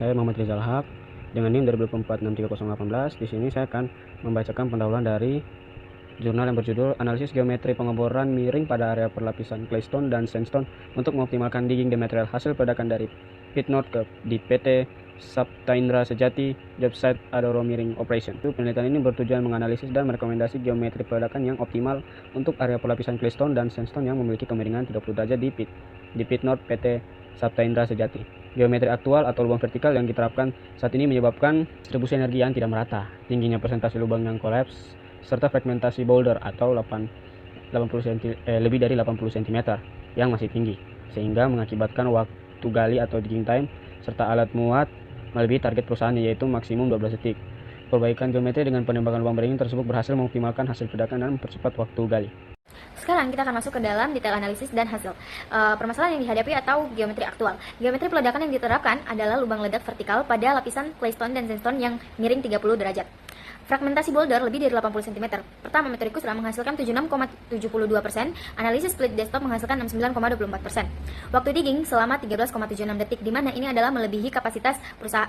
Saya Muhammad Rizal Haq dengan NIM 2024-63018. Di sini saya akan membacakan pendahuluan dari jurnal yang berjudul Analisis Geometri Pengeboran Miring pada Area Perlapisan Claystone dan Sandstone untuk Mengoptimalkan Digging the Material Hasil Peledakan dari Pit North di PT Saptaindra Sejati Job Site Adaro Miring Operation. Penelitian ini bertujuan menganalisis dan merekomendasi geometri peledakan yang optimal untuk area perlapisan Claystone dan Sandstone yang memiliki kemiringan 30 derajat di Pit North PT Saptaindra Sejati. Geometri aktual atau lubang vertikal yang diterapkan saat ini menyebabkan distribusi energi yang tidak merata, tingginya persentase lubang yang kolaps, serta fragmentasi boulder atau lebih dari 80 cm yang masih tinggi, sehingga mengakibatkan waktu gali atau digging time serta alat muat melebihi target perusahaan, yaitu maksimum 12 detik. Perbaikan geometri dengan penembakan lubang beringin tersebut berhasil mengoptimalkan hasil peledakan dan mempercepat waktu gali. Sekarang kita akan masuk ke dalam detail analisis dan hasil. Permasalahan yang dihadapi atau geometri aktual. Geometri peledakan yang diterapkan adalah lubang ledak vertikal pada lapisan claystone dan sandstone yang miring 30 derajat. Fragmentasi boulder lebih dari 80 cm. Pertama, metode Kusra menghasilkan 76,72%, analisis split desktop menghasilkan 69,24%. Waktu digging selama 13,76 detik, di mana ini adalah melebihi kapasitas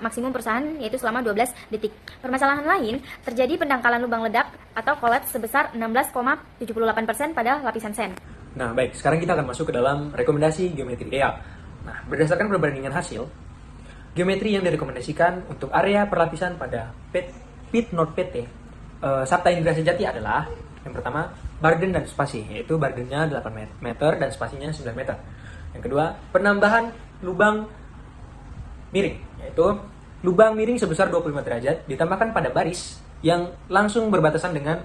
maksimum perusahaan, yaitu selama 12 detik. Permasalahan lain, terjadi pendangkalan lubang ledak atau collapse sebesar 16,78% pada lapisan sand. Nah, baik, sekarang kita akan masuk ke dalam rekomendasi geometri ideal. Nah, berdasarkan perbandingan hasil, geometri yang direkomendasikan untuk area perlapisan pada Pit North PT Saptaindra Sejati adalah yang pertama, burden dan spasi, yaitu burdennya 8 meter dan spasinya 9 meter. Yang kedua, penambahan lubang miring, yaitu lubang miring sebesar 25 derajat ditambahkan pada baris yang langsung berbatasan dengan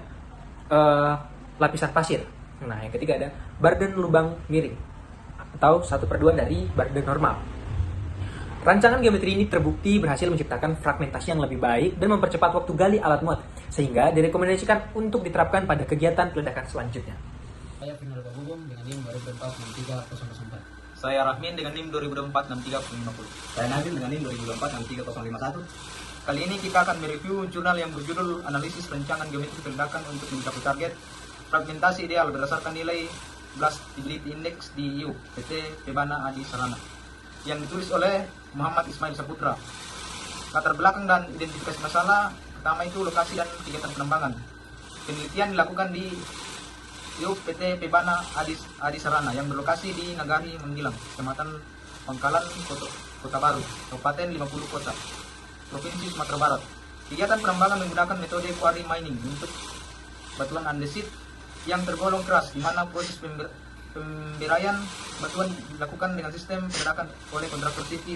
lapisan pasir. Nah, yang ketiga ada burden lubang miring atau 1/2 dari burden normal. Rancangan geometri ini terbukti berhasil menciptakan fragmentasi yang lebih baik dan mempercepat waktu gali alat muat, sehingga direkomendasikan untuk diterapkan pada kegiatan peledakan selanjutnya. Saya Final Bagugum dengan NIM 2024-63004. Saya Rahmin dengan NIM 2024-63050. Saya Nabil dengan NIM 2024-63051. Kali ini kita akan mereview jurnal yang berjudul Analisis Rancangan Geometri Peledakan untuk Mencapai Target Fragmentasi Ideal berdasarkan nilai Blastability Index di IU PT Pebana Adi Sarana, yang ditulis oleh Muhammad Ismail Saputra. Latar belakang dan identifikasi masalah: pertama itu lokasi dan kegiatan penambangan. Penelitian dilakukan di IU PT Pebana Adi Sarana yang berlokasi di Nagari Menggilang, Kecamatan Pangkalan, Kota Baru, Kabupaten 50 Kota, Provinsi Sumatera Barat. Kegiatan penambangan menggunakan metode quarry mining untuk batuan andesit yang tergolong keras, di mana proses pemberian batuan dilakukan dengan sistem peledakan oleh kontraktor CV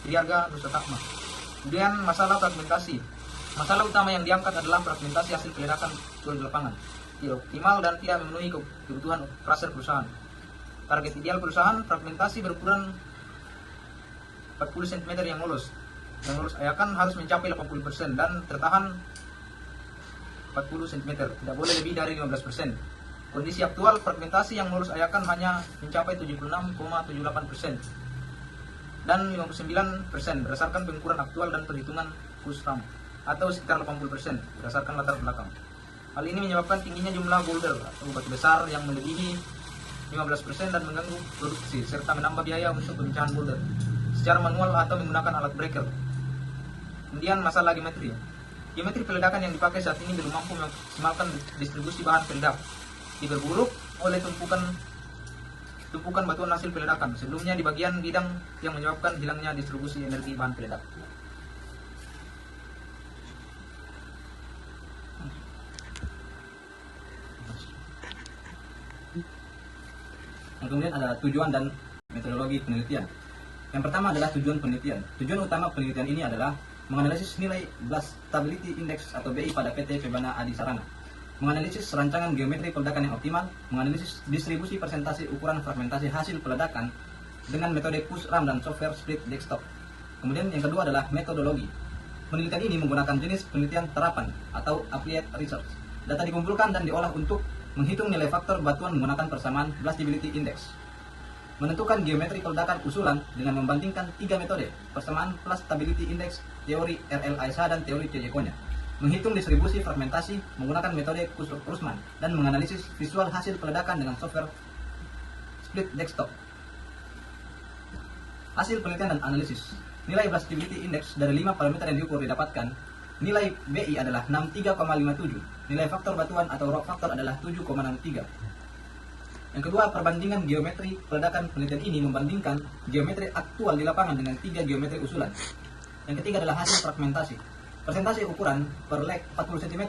Triarga Nusa Takma. Kemudian masalah fragmentasi. Masalah utama yang diangkat adalah fragmentasi hasil peledakan di lapangan tidak optimal dan tidak memenuhi kebutuhan operasional perusahaan. Target ideal perusahaan fragmentasi berukuran 40 cm yang lolos. Yang lolos ayakan harus mencapai 80% dan tertahan 40 cm, tidak boleh lebih dari 15%. Kondisi aktual fragmentasi yang lolos ayakan hanya mencapai 76,78% dan 59% berdasarkan pengukuran aktual dan perhitungan Kusram, atau sekitar 80% berdasarkan latar belakang. Hal ini menyebabkan tingginya jumlah boulder atau batu besar yang melebihi 15% dan mengganggu produksi serta menambah biaya untuk pemecahan boulder secara manual atau menggunakan alat breaker. Kemudian masalah geometri. Geometri peledakan yang dipakai saat ini belum mampu memaksimalkan distribusi bahan peledak, diperburuk oleh tumpukan batuan hasil peledakan sebelumnya di bagian bidang yang menyebabkan hilangnya distribusi energi bahan peledak. Yang kemudian ada tujuan dan metodologi penelitian. Yang pertama adalah tujuan penelitian. Tujuan utama penelitian ini adalah menganalisis nilai Blastability Index atau BI pada PT Pebana Adi Sarana, menganalisis rancangan geometri peledakan yang optimal, menganalisis distribusi persentase ukuran fragmentasi hasil peledakan dengan metode Kusram dan software split desktop. Kemudian yang kedua adalah metodologi. Penelitian ini menggunakan jenis penelitian terapan atau applied research. Data dikumpulkan dan diolah untuk menghitung nilai faktor batuan menggunakan persamaan Blastability Index. Menentukan geometri peledakan usulan dengan membandingkan 3 metode: persamaan Blastability Index, teori RLISA, dan teori CJ-nya. Menghitung distribusi fragmentasi menggunakan metode Kussmaul dan menganalisis visual hasil peledakan dengan software split desktop. Hasil penelitian dan analisis. nilai blast stability index dari 5 parameter yang diukur didapatkan, nilai BI adalah 63,57, nilai faktor batuan atau rock factor adalah 7,63. Yang kedua, perbandingan geometri peledakan. Penelitian ini membandingkan geometri aktual di lapangan dengan 3 geometri usulan. Yang ketiga adalah hasil fragmentasi. Persentase ukuran per leg 40 cm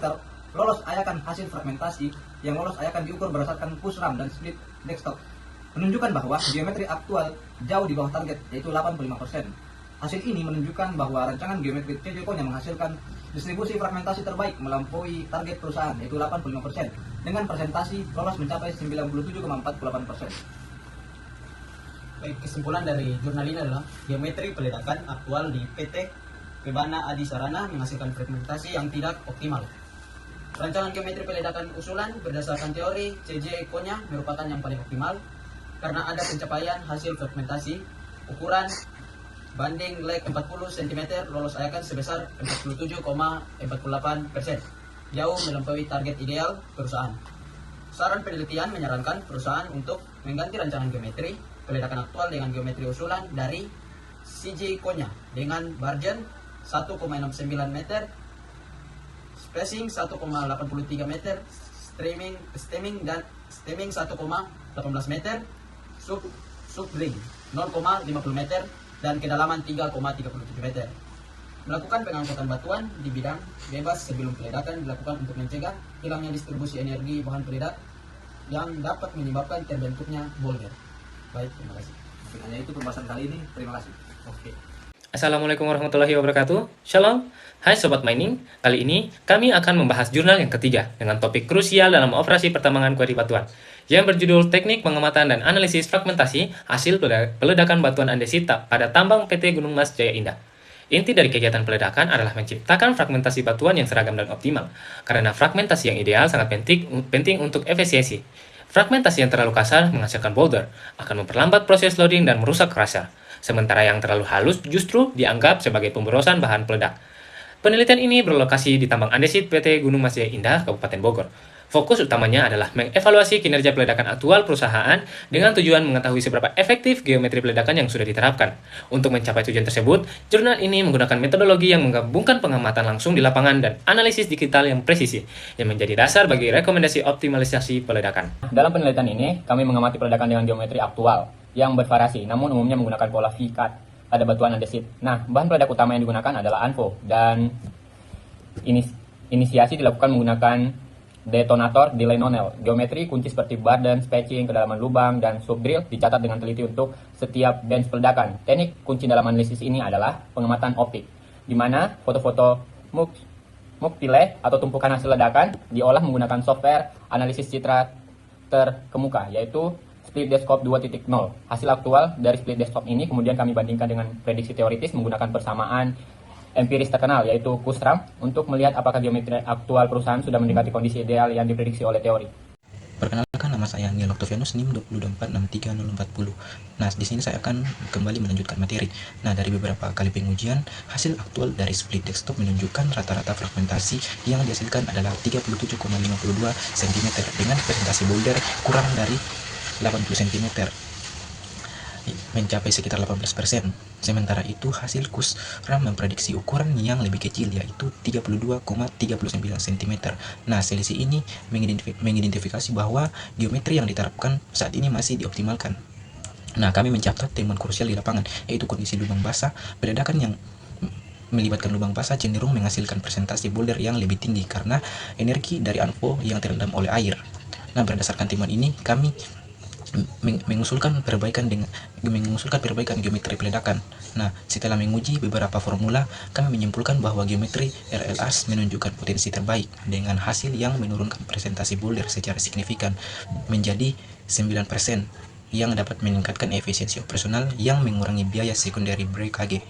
lolos ayakan hasil fragmentasi yang lolos ayakan diukur berdasarkan push ram dan split desktop, menunjukkan bahwa geometri aktual jauh di bawah target, yaitu 85%. Hasil ini menunjukkan bahwa rancangan geometri CJ Konya menghasilkan distribusi fragmentasi terbaik melampaui target perusahaan, yaitu 85%, dengan presentasi lolos mencapai 97,48%. Baik, kesimpulan dari jurnal ini adalah geometri peledakan aktual di PT Pebana Adi Sarana menghasilkan fragmentasi yang tidak optimal. Rancangan geometri peledakan usulan berdasarkan teori CJ Konya merupakan yang paling optimal karena ada pencapaian hasil fragmentasi ukuran banding leg 40 cm lolos ayakan sebesar 47,48%, jauh melampaui target ideal perusahaan. Saran penelitian menyarankan perusahaan untuk mengganti rancangan geometri peledakan aktual dengan geometri usulan dari CJ Konya dengan margin 1,69 meter, spacing 1,83 meter, stemming 1,18 meter, subring 0,50 meter, dan kedalaman 3,37 meter. Melakukan pengangkutan batuan di bidang bebas sebelum peledakan dilakukan untuk mencegah hilangnya distribusi energi bahan peledak yang dapat menyebabkan terbentuknya boulder. Baik, terima kasih. Hanya itu pembahasan kali ini. Terima kasih. Oke. Assalamualaikum warahmatullahi wabarakatuh. Shalom. Hai Sobat Mining. Kali ini kami akan membahas jurnal yang ketiga dengan topik krusial dalam operasi pertambangan kuari batuan yang berjudul Teknik Pengamatan dan Analisis Fragmentasi Hasil Peledakan Batuan Andesit pada Tambang PT Gunung Mas Jaya Indah. Inti dari kegiatan peledakan adalah menciptakan fragmentasi batuan yang seragam dan optimal, karena fragmentasi yang ideal sangat penting untuk efisiensi. Fragmentasi yang terlalu kasar menghasilkan boulder, akan memperlambat proses loading dan merusak crusher. Sementara yang terlalu halus justru dianggap sebagai pemborosan bahan peledak. Penelitian ini berlokasi di tambang andesit PT Gunung Mas Jaya Indah, Kabupaten Bogor. Fokus utamanya adalah mengevaluasi kinerja peledakan aktual perusahaan dengan tujuan mengetahui seberapa efektif geometri peledakan yang sudah diterapkan. Untuk mencapai tujuan tersebut, jurnal ini menggunakan metodologi yang menggabungkan pengamatan langsung di lapangan dan analisis digital yang presisi, yang menjadi dasar bagi rekomendasi optimalisasi peledakan. Dalam penelitian ini, kami mengamati peledakan dengan geometri aktual yang bervariasi, namun umumnya menggunakan pola V-cut pada batuan andesit. Nah, bahan peledak utama yang digunakan adalah ANFO, dan inisiasi dilakukan menggunakan detonator delay nonel. Geometri kunci seperti burden, spacing, kedalaman lubang, dan subdrill dicatat dengan teliti untuk setiap bench peledakan. Teknik kunci dalam analisis ini adalah pengamatan optik, di mana foto-foto muktile atau tumpukan hasil ledakan diolah menggunakan software analisis citra terkemuka, yaitu Split Desktop 2.0. Hasil aktual dari Split Desktop ini kemudian kami bandingkan dengan prediksi teoritis menggunakan persamaan empiris terkenal, yaitu Kustram, untuk melihat apakah geometri aktual perusahaan sudah mendekati kondisi ideal yang diprediksi oleh teori. Perkenalkan, nama saya Neil Octavianus, NIM 2246340. Nah, di sini saya akan kembali melanjutkan materi. Nah, dari beberapa kali pengujian, hasil aktual dari Split Desktop menunjukkan rata-rata fragmentasi yang dihasilkan adalah 37,52 cm dengan presentasi boulder kurang dari 80 cm, mencapai sekitar 18%. Sementara itu hasil Kustram memprediksi ukuran yang lebih kecil, yaitu 32,39 cm. Nah, selisih ini mengidentifikasi bahwa geometri yang diterapkan saat ini masih dioptimalkan. Nah, kami mencatat temuan krusial di lapangan, yaitu kondisi lubang basah. Peledakan yang melibatkan lubang basah cenderung menghasilkan presentasi boulder yang lebih tinggi karena energi dari ANFO yang terendam oleh air. Nah, berdasarkan temuan ini, kami mengusulkan perbaikan geometri peledakan. Nah, setelah menguji beberapa formula, kami menyimpulkan bahwa geometri RLAS menunjukkan potensi terbaik dengan hasil yang menurunkan presentasi boulder secara signifikan menjadi 9%, yang dapat meningkatkan efisiensi operasional yang mengurangi biaya secondary breakage.